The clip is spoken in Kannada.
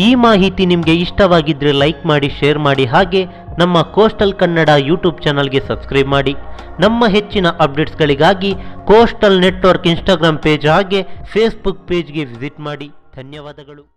ಈ ಮಾಹಿತಿ ನಿಮಗೆ ಇಷ್ಟವಾಗಿದ್ರೆ ಲೈಕ್ ಮಾಡಿ, ಶೇರ್ ಮಾಡಿ, ಹಾಗೆ ನಮ್ಮ ಕೋಸ್ಟಲ್ ಕನ್ನಡ ಯೂಟ್ಯೂಬ್ ಚಾನಲ್ಗೆ ಸಬ್ಸ್ಕ್ರೈಬ್ ಮಾಡಿ. ನಮ್ಮ ಹೆಚ್ಚಿನ ಅಪ್ಡೇಟ್ಸ್ಗಳಿಗಾಗಿ ಕೋಸ್ಟಲ್ ನೆಟ್ವರ್ಕ್ ಇನ್ಸ್ಟಾಗ್ರಾಮ್ ಪೇಜ್ ಹಾಗೆ ಫೇಸ್ಬುಕ್ ಪೇಜ್ಗೆ ವಿಸಿಟ್ ಮಾಡಿ. ಧನ್ಯವಾದಗಳು.